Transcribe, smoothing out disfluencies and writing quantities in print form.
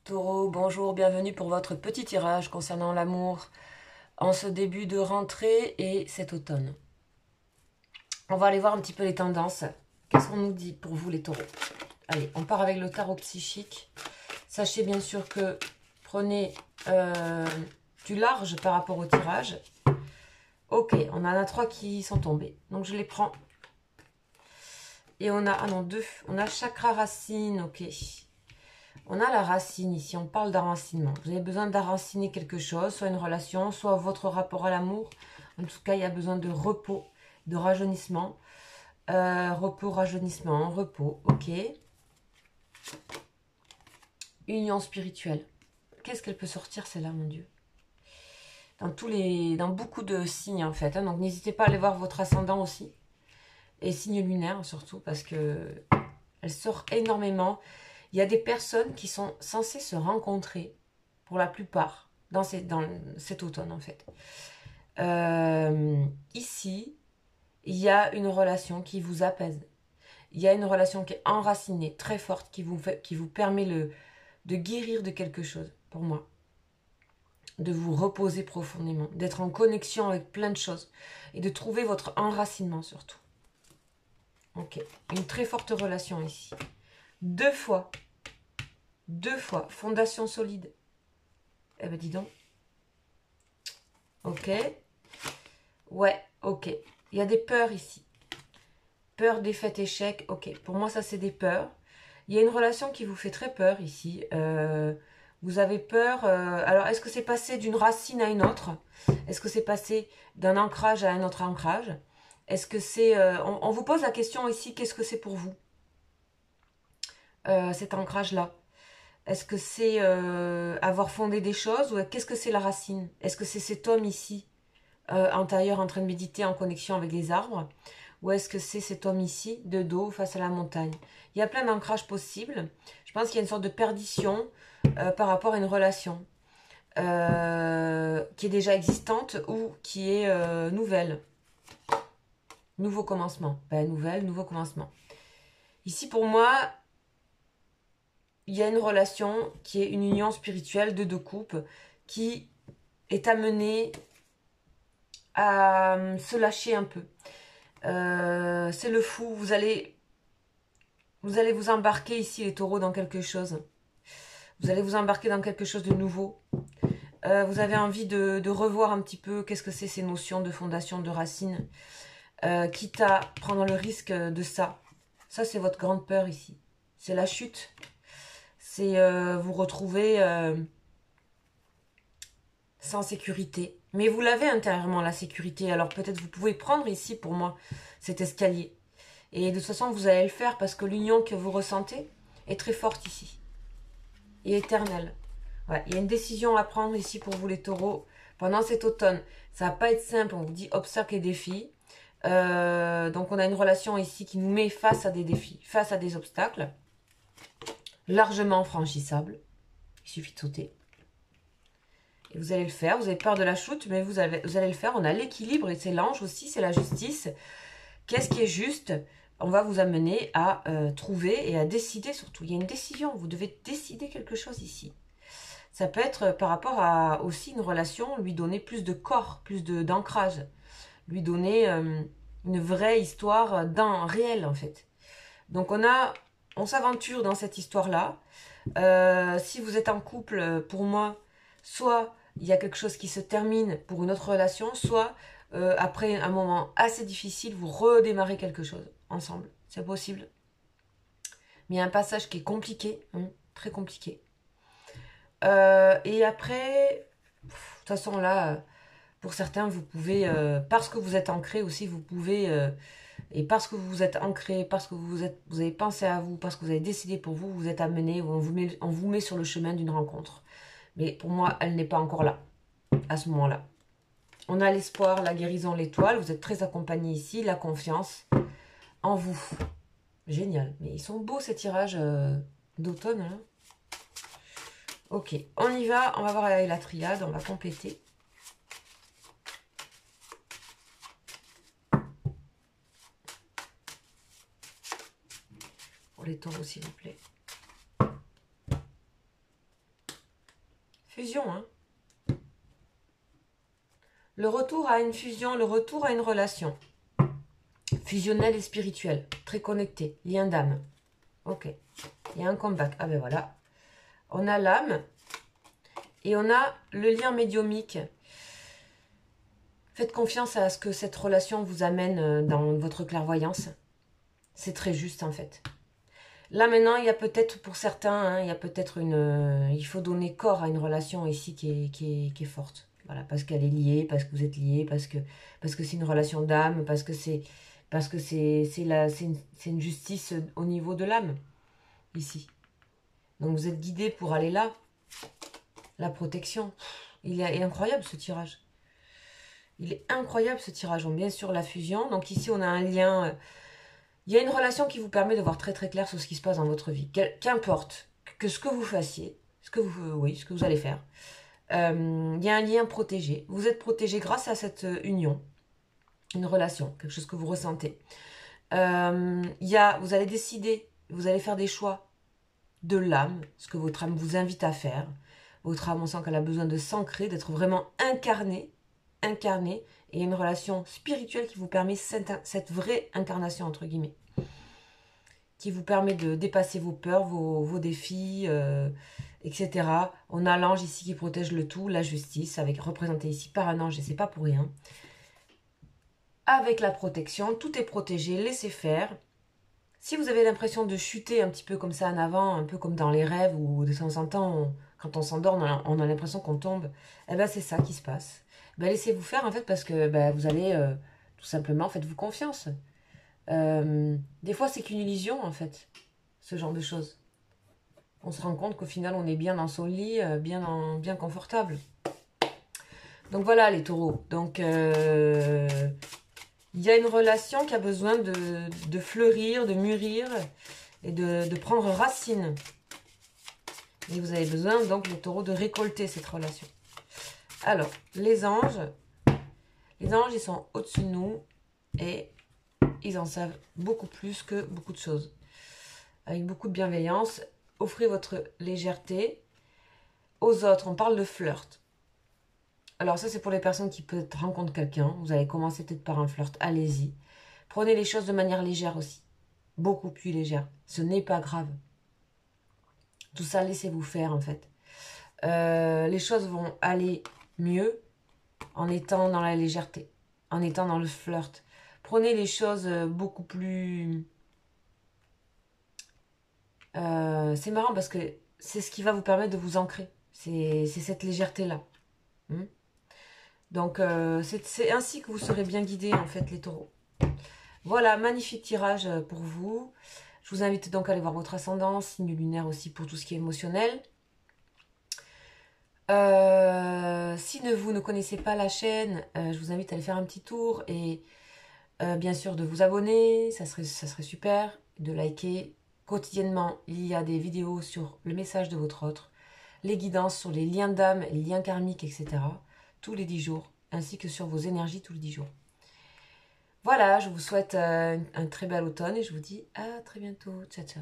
Taureau, bonjour, bienvenue pour votre petit tirage concernant l'amour en ce début de rentrée et cet automne. On va aller voir un petit peu les tendances. Qu'est-ce qu'on nous dit pour vous les taureaux? Allez, on part avec le tarot psychique. Sachez bien sûr que prenez du large par rapport au tirage. Ok, on en a 3 qui sont tombés. Donc je les prends. Et on a, ah non, 2. On a chakra racine, ok. On a la racine ici, on parle d'enracinement. Vous avez besoin d'enraciner quelque chose, soit une relation, soit votre rapport à l'amour. En tout cas, il y a besoin de repos, de rajeunissement. Repos, rajeunissement, repos, ok. Union spirituelle. Qu'est-ce qu'elle peut sortir, celle-là, mon Dieu? Dans beaucoup de signes, en fait. Donc, n'hésitez pas à aller voir votre ascendant aussi. Et signe lunaire, surtout, parce que elle sort énormément. Il y a des personnes qui sont censées se rencontrer, pour la plupart, dans cet automne en fait. Ici, il y a une relation qui vous apaise. Il y a une relation qui est enracinée, très forte, qui vous permet de guérir de quelque chose, pour moi. De vous reposer profondément, d'être en connexion avec plein de choses. Et de trouver votre enracinement surtout. Ok, une très forte relation ici. 2 fois, fondation solide. Eh ben dis donc. Ok. Ouais, ok. Il y a des peurs ici. Peur, défaite, échec. Ok, pour moi ça c'est des peurs. Il y a une relation qui vous fait très peur ici. Vous avez peur. Alors est-ce que c'est passé d'une racine à une autre? Est-ce que c'est passé d'un ancrage à un autre ancrage? Est-ce que c'est... on vous pose la question ici, qu'est-ce que c'est pour vous? Cet ancrage-là. Est-ce que c'est avoir fondé des choses ou qu'est-ce que c'est la racine? Est-ce que c'est cet homme ici, intérieur, en train de méditer en connexion avec les arbres? Ou est-ce que c'est cet homme ici, de dos, face à la montagne? Il y a plein d'ancrages possibles. Je pense qu'il y a une sorte de perdition par rapport à une relation qui est déjà existante ou qui est nouvelle. Nouveau commencement. Ben, nouvelle, nouveau commencement. Ici, pour moi, il y a une relation qui est une union spirituelle de 2 couples qui est amenée à se lâcher un peu. C'est le fou, vous allez vous embarquer ici les taureaux dans quelque chose. Vous allez vous embarquer dans quelque chose de nouveau. Vous avez envie de revoir un petit peu qu'est-ce que c'est ces notions de fondation, de racines. Quitte à prendre le risque de ça. Ça c'est votre grande peur ici. C'est la chute. C'est vous retrouver sans sécurité. Mais vous l'avez intérieurement, la sécurité. Alors peut-être vous pouvez prendre ici, pour moi, cet escalier. Et de toute façon, vous allez le faire parce que l'union que vous ressentez est très forte ici. Et éternelle. Ouais, il y a une décision à prendre ici pour vous les taureaux. Pendant cet automne, ça va pas être simple. On vous dit obstacles et défis. Donc on a une relation ici qui nous met face à des défis, face à des obstacles. Largement franchissables. Il suffit de sauter. Et vous allez le faire. Vous avez peur de la chute, mais vous allez le faire. On a l'équilibre et c'est l'ange aussi, c'est la justice. Qu'est-ce qui est juste? On va vous amener à trouver et à décider surtout. Il y a une décision, vous devez décider quelque chose ici. Ça peut être par rapport à aussi une relation, lui donner plus de corps, plus d'ancrage. Lui donner une vraie histoire d'un réel en fait. Donc on s'aventure dans cette histoire-là. Si vous êtes en couple, pour moi, soit il y a quelque chose qui se termine pour une autre relation, soit après un moment assez difficile, vous redémarrez quelque chose ensemble. C'est possible. Mais il y a un passage qui est compliqué, hein, très compliqué. Et après, de toute façon là, pour certains, vous pouvez, parce que vous êtes ancré aussi, vous pouvez, et parce que vous êtes ancré, parce que vous avez pensé à vous, parce que vous avez décidé pour vous, vous êtes amené, on vous met sur le chemin d'une rencontre. Mais pour moi, elle n'est pas encore là, à ce moment-là. On a l'espoir, la guérison, l'étoile. Vous êtes très accompagné ici, la confiance en vous. Génial. Mais ils sont beaux ces tirages d'automne. Hein. Ok, on y va. On va voir avec la triade. On va compléter. Pour les taureaux, s'il vous plaît. Fusion, hein. Le retour à une fusion, le retour à une relation. Fusionnelle et spirituelle. Très connectée. Lien d'âme. Ok. Il y a un comeback. Ah ben voilà. On a l'âme. Et on a le lien médiumique. Faites confiance à ce que cette relation vous amène dans votre clairvoyance. C'est très juste en fait. Là maintenant, il y a peut-être pour certains, hein, il y a peut-être une... il faut donner corps à une relation ici qui est forte. Voilà, parce qu'elle est liée, parce que vous êtes liés, parce que c'est une relation d'âme, parce que c'est une justice au niveau de l'âme, ici. Donc vous êtes guidés pour aller là. La protection. Il est incroyable ce tirage. Il est incroyable ce tirage. Donc, bien sûr la fusion. Donc ici on a un lien... il y a une relation qui vous permet de voir très très clair sur ce qui se passe dans votre vie. Qu'importe que ce que vous fassiez, ce que vous allez faire. Il y a un lien protégé. Vous êtes protégé grâce à cette union. Une relation, quelque chose que vous ressentez. Vous allez décider, vous allez faire des choix de l'âme, ce que votre âme vous invite à faire. Votre âme, on sent qu'elle a besoin de s'ancrer, d'être vraiment incarnée, et une relation spirituelle qui vous permet cette vraie incarnation, entre guillemets, qui vous permet de dépasser vos peurs, vos défis, etc. On a l'ange ici qui protège le tout, la justice, représenté ici par un ange, et c'est pas pour rien. Avec la protection, tout est protégé, laissez faire. Si vous avez l'impression de chuter un petit peu comme ça en avant, un peu comme dans les rêves, ou de temps en temps, quand on s'endort, on a l'impression qu'on tombe, eh ben c'est ça qui se passe. Ben, laissez-vous faire en fait, parce que ben, vous allez tout simplement, faites-vous confiance. Des fois c'est qu'une illusion en fait, ce genre de choses. On se rend compte qu'au final on est bien dans son lit, bien confortable. Donc voilà les taureaux. Donc il y a une relation qui a besoin de fleurir, de mûrir et de prendre racine. Et vous avez besoin, donc, les taureaux, de récolter cette relation. Alors, les anges, ils sont au-dessus de nous et ils en savent beaucoup plus que beaucoup de choses. Avec beaucoup de bienveillance, offrez votre légèreté aux autres. On parle de flirt. Alors ça, c'est pour les personnes qui peut-être rencontrent quelqu'un. Vous allez commencer peut-être par un flirt. Allez-y. Prenez les choses de manière légère aussi. Beaucoup plus légère. Ce n'est pas grave. Tout ça, laissez-vous faire en fait. Les choses vont aller mieux en étant dans la légèreté, en étant dans le flirt. Prenez les choses beaucoup plus... c'est marrant parce que c'est ce qui va vous permettre de vous ancrer. C'est cette légèreté-là. Donc, c'est ainsi que vous serez bien guidés, en fait, les taureaux. Voilà, magnifique tirage pour vous. Je vous invite donc à aller voir votre ascendant, signe lunaire aussi pour tout ce qui est émotionnel. Si vous ne connaissez pas la chaîne, je vous invite à aller faire un petit tour et bien sûr de vous abonner, ça serait super, de liker. Quotidiennement, il y a des vidéos sur le message de votre autre, les guidances sur les liens d'âme, les liens karmiques, etc. tous les 10 jours, ainsi que sur vos énergies tous les 10 jours. Voilà, je vous souhaite un très bel automne et je vous dis à très bientôt. Ciao, ciao.